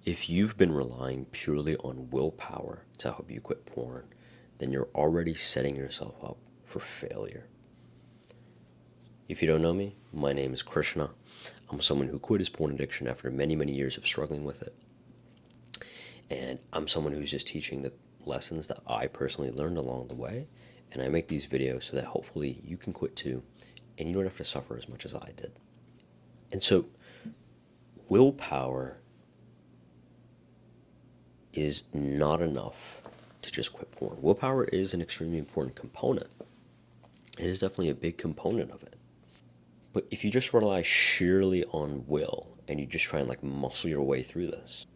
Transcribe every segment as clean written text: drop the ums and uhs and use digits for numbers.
If you've been relying purely on willpower to help you quit porn, then you're already setting yourself up for failure. If you don't know me, my name is Krishna. I'm someone who quit his porn addiction after many, many years of struggling with it. And I'm someone who's just teaching the lessons that I personally learned along the way. And I make these videos so that hopefully you can quit too, and you don't have to suffer as much as I did. And so, willpower is not enough to just quit porn. Willpower is an extremely important component. It is definitely a big component of it. But if you just rely sheerly on will and you just try and like muscle your way through this,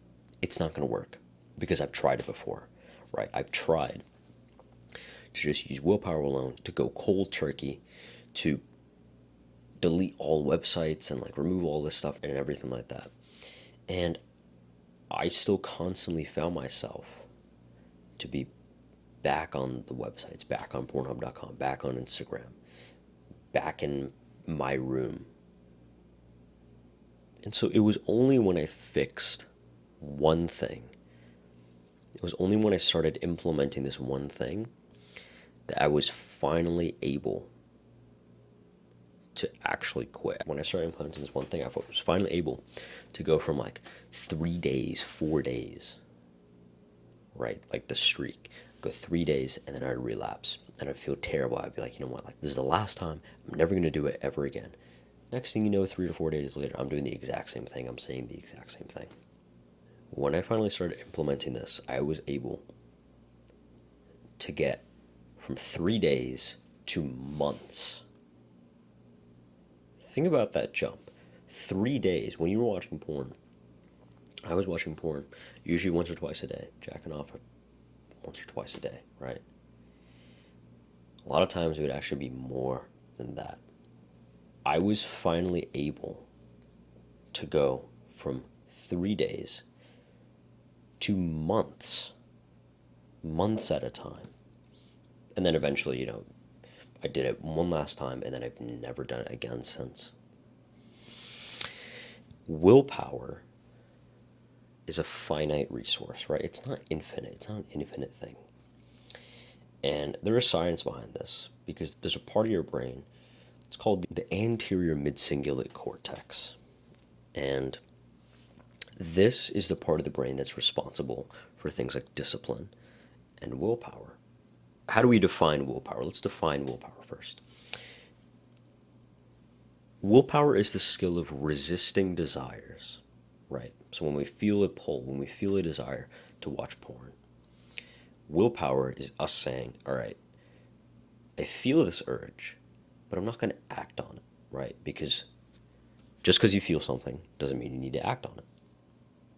it's not going to work, because I've tried it before, right? I've tried to just use willpower alone to go cold turkey, to delete all websites and like remove all this stuff and everything like that. And I still constantly found myself to be back on the websites, back on Pornhub.com, back on Instagram, back in my room. And so it was only when I fixed one thing, it was only when I started implementing this one thing that I was finally able to actually quit. When I started implementing this one thing, I was finally able to go from like 3 days, 4 days, right? Like the streak, go 3 days and then I'd relapse and I'd feel terrible. I'd be like, you know what, like this is the last time, I'm never gonna do it ever again. Next thing you know, 3 to 4 days later, I'm doing the exact same thing. I'm saying the exact same thing. When I finally started implementing this, I was able to get from 3 days to months. Think about that jump. 3 days. When you were watching porn, I was watching porn usually once or twice a day, jacking off once or twice a day, right? A lot of times it would actually be more than that. I was finally able to go from 3 days to months, months at a time. And then eventually, I did it one last time and then I've never done it again since. Willpower is a finite resource, right? It's not infinite. It's not an infinite thing. And there is science behind this, because there's a part of your brain, it's called the anterior midcingulate cortex. And this is the part of the brain that's responsible for things like discipline and willpower. How do we define willpower? Let's define willpower first. Willpower is the skill of resisting desires, right? So when we feel a pull, when we feel a desire to watch porn, willpower is us saying, all right, I feel this urge, but I'm not going to act on it, right? Because just because you feel something doesn't mean you need to act on it.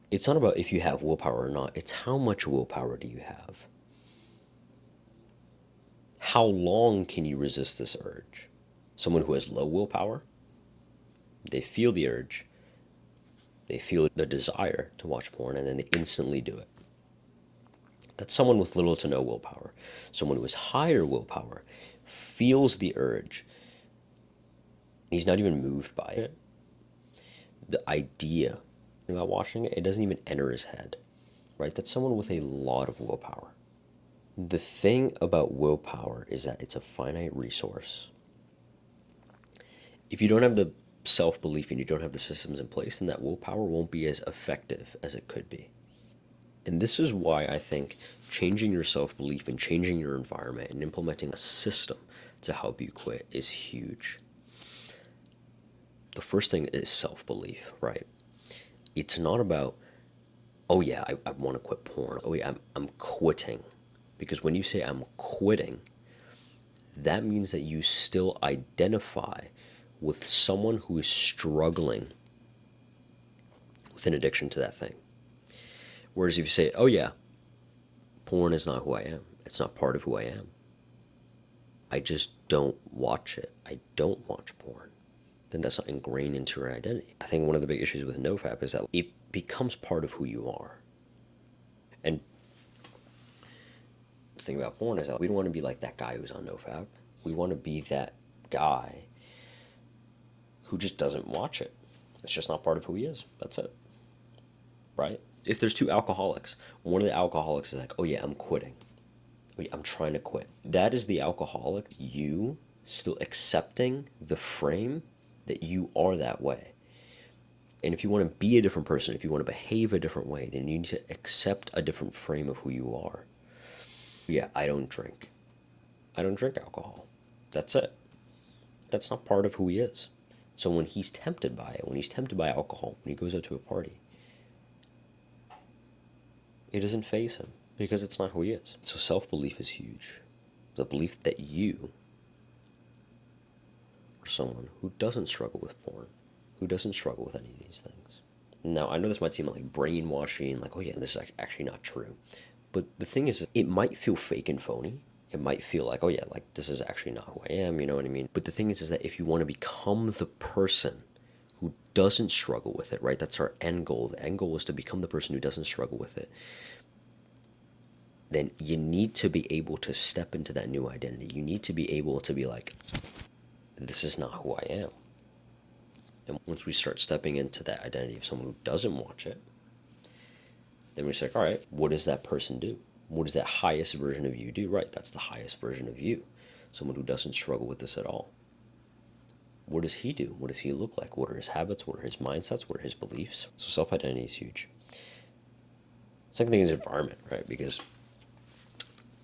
It's not about if you have willpower or not, it's how much willpower do you have? How long can you resist this urge? Someone who has low willpower, they feel the urge, they feel the desire to watch porn, and then they instantly do it. That's someone with little to no willpower. Someone who has higher willpower feels the urge. He's not even moved by it. The idea about watching it, it doesn't even enter his head, right? That's someone with a lot of willpower. The thing about willpower is that it's a finite resource. If you don't have the self-belief and you don't have the systems in place, then that willpower won't be as effective as it could be. And this is why I think changing your self-belief and changing your environment and implementing a system to help you quit is huge. The first thing is self-belief, right? It's not about, oh yeah, I want to quit porn. Oh yeah, I'm quitting. Because when you say I'm quitting, that means that you still identify with someone who is struggling with an addiction to that thing. Whereas if you say, oh yeah, porn is not who I am, it's not part of who I am, I just don't watch it, I don't watch porn, then that's not ingrained into your identity. I think one of the big issues with NoFap is that it becomes part of who you are. And the thing about porn is that we don't want to be like that guy who's on NoFap. We want to be that guy who just doesn't watch it. It's just not part of who he is. That's it. Right? If there's two alcoholics, one of the alcoholics is like, oh yeah, I'm quitting. Oh, yeah, I'm trying to quit. That is the alcoholic, you still accepting the frame that you are that way. And if you want to be a different person, if you want to behave a different way, then you need to accept a different frame of who you are. Yeah, I don't drink. I don't drink alcohol. That's it. That's not part of who he is. So when he's tempted by it, when he's tempted by alcohol, when he goes out to a party, it doesn't faze him because it's not who he is. So self-belief is huge. The belief that you are someone who doesn't struggle with porn, who doesn't struggle with any of these things. Now, I know this might seem like brainwashing, like, oh yeah, this is actually not true. But the thing is, it might feel fake and phony. It might feel like, oh yeah, like this is actually not who I am, you know what I mean? But the thing is that if you want to become the person who doesn't struggle with it, right? That's our end goal. The end goal is to become the person who doesn't struggle with it. Then you need to be able to step into that new identity. You need to be able to be like, this is not who I am. And once we start stepping into that identity of someone who doesn't watch it, then we say, all right, what does that person do? What does that highest version of you do? Right, that's the highest version of you. Someone who doesn't struggle with this at all. What does he do? What does he look like? What are his habits? What are his mindsets? What are his beliefs? So self-identity is huge. Second thing is environment, right? Because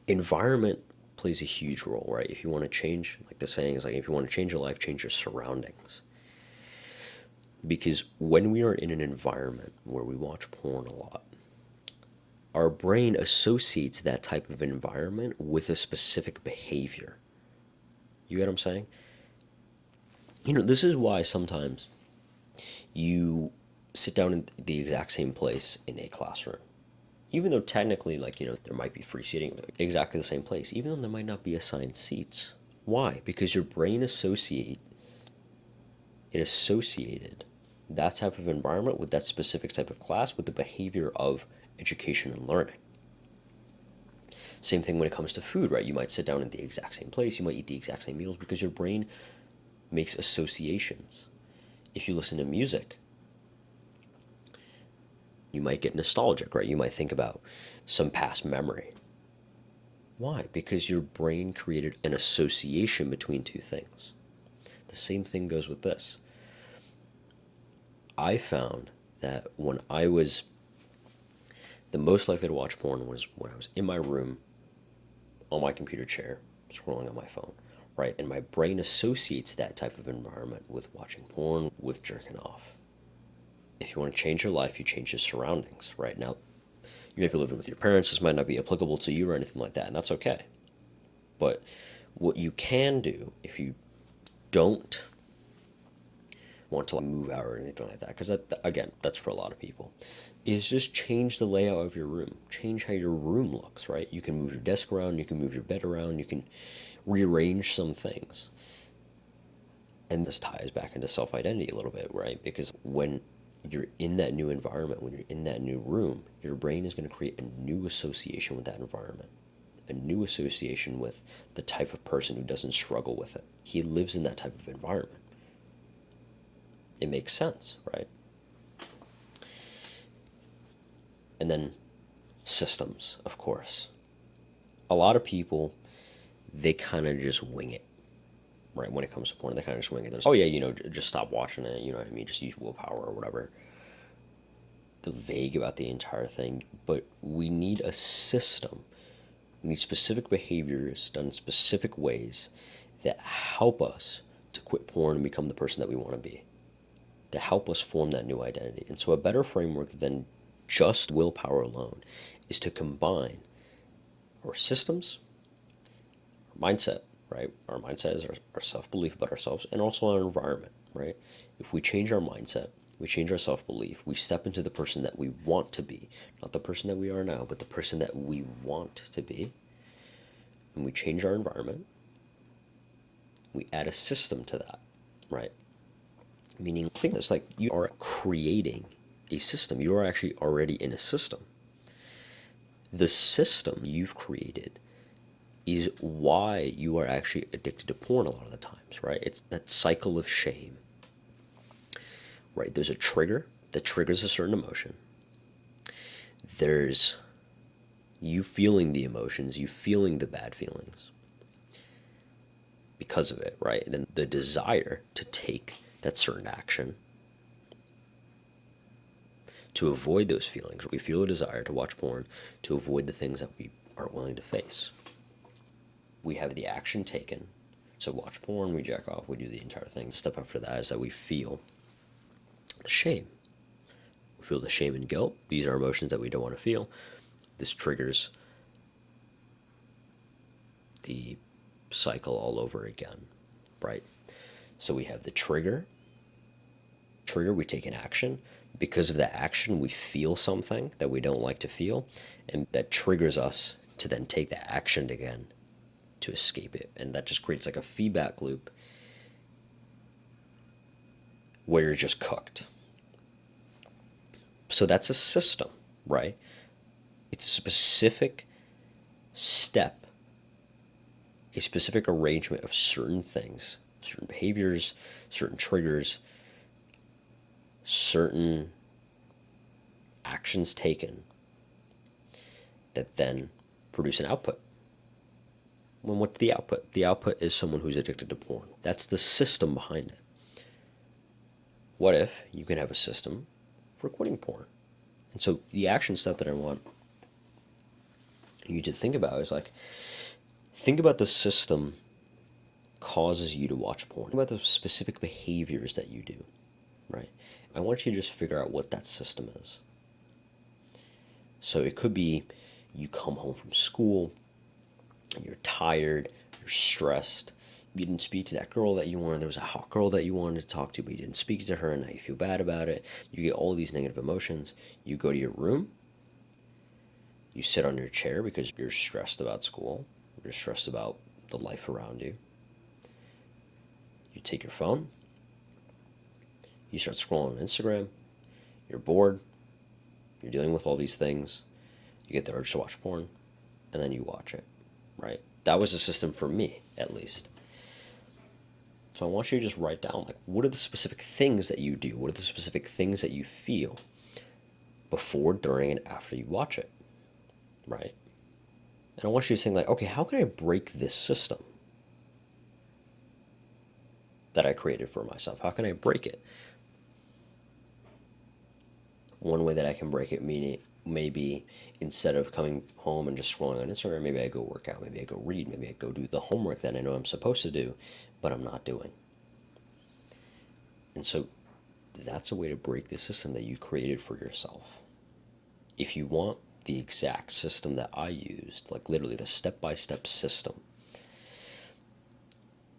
environment plays a huge role, right? If you want to change, like the saying is like, if you want to change your life, change your surroundings. Because when we are in an environment where we watch porn a lot, our brain associates that type of environment with a specific behavior. You get what I'm saying? You know, this is why sometimes you sit down in the exact same place in a classroom. Even though technically, like, you know, there might be free seating, exactly the same place, even though there might not be assigned seats. Why? Because your brain associated that type of environment with that specific type of class with the behavior of education and learning. Same thing when it comes to food, right? You might sit down at the exact same place, you might eat the exact same meals because your brain makes associations. If you listen to music, you might get nostalgic, right? You might think about some past memory. Why? Because your brain created an association between two things. The same thing goes with this. I found that when I was the most likely to watch porn was when I was in my room on my computer chair scrolling on my phone, right? And my brain associates that type of environment with watching porn, with jerking off. If you want to change your life, you change your surroundings, right? Now, you might be living with your parents. This might not be applicable to you or anything like that, and that's okay. But what you can do if you don't want to move out or anything like that, because that, again, that's for a lot of people, is just change the layout of your room. Change how your room looks, right? You can move your desk around, you can move your bed around, you can rearrange some things. And this ties back into self-identity a little bit, right? Because when you're in that new environment, when you're in that new room, your brain is going to create a new association with that environment, a new association with the type of person who doesn't struggle with it. He lives in that type of environment. It makes sense, right? And then systems, of course. A lot of people, they kind of just wing it, right? When it comes to porn, they kind of just wing it. There's, oh yeah, you know, just stop watching it, you know what I mean? Just use willpower or whatever. They're vague about the entire thing, but we need a system. We need specific behaviors done in specific ways that help us to quit porn and become the person that we want to be, to help us form that new identity. And so a better framework than just willpower alone is to combine our systems, our mindset, right? Our mindset is our self-belief about ourselves, and also our environment, right? If we change our mindset, we change our self-belief, we step into the person that we want to be, not the person that we are now, but the person that we want to be, and we change our environment, we add a system to that, right? Meaning, think this, like you are creating a system. You are actually already in a system. The system you've created is why you are actually addicted to porn a lot of the times, right? It's that cycle of shame, right? There's a trigger that triggers a certain emotion. there's you feeling the emotions, you feeling the bad feelings because of it, right? And then the desire to take that certain action to avoid those feelings. We feel a desire to watch porn to avoid the things that we aren't willing to face. We have the action taken. So watch porn, we jack off, we do the entire thing. The step after that is that we feel the shame. We feel the shame and guilt. These are emotions that we don't want to feel. This triggers the cycle all over again, right? So we have the trigger, we take an action. Because of that action, we feel something that we don't like to feel, and that triggers us to then take that action again to escape it. And that just creates like a feedback loop where you're just cooked. So that's a system, right? It's a specific step, a specific arrangement of certain things, certain behaviors, certain triggers, certain actions taken that then produce an output. Well, what's the output? The output is someone who's addicted to porn. That's the system behind it. What if you can have a system for quitting porn? And so the action step that I want you to think about is like, think about the system causes you to watch porn. Think about the specific behaviors that you do, right? I want you to just figure out what that system is. So it could be you come home from school, you're tired, you're stressed, you didn't speak to that girl that you wanted, there was a hot girl that you wanted to talk to, but you didn't speak to her, and now you feel bad about it. You get all these negative emotions. You go to your room, you sit on your chair because you're stressed about school, you're stressed about the life around you. You take your phone, you start scrolling on Instagram, you're bored, you're dealing with all these things, you get the urge to watch porn, and then you watch it, right? That was a system for me, at least. So I want you to just write down, like, what are the specific things that you do? What are the specific things that you feel before, during, and after you watch it, right? And I want you to think, like, okay, how can I break this system that I created for myself? How can I break it? One way that I can break it, meaning maybe instead of coming home and just scrolling on Instagram, maybe I go work out, maybe I go read, maybe I go do the homework that I know I'm supposed to do, but I'm not doing. And so that's a way to break the system that you created for yourself. If you want the exact system that I used, like literally the step-by-step system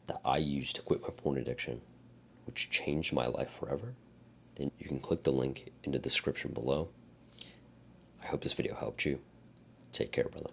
that I used to quit my porn addiction, which changed my life forever, then you can click the link in the description below. I hope this video helped you. Take care, brother.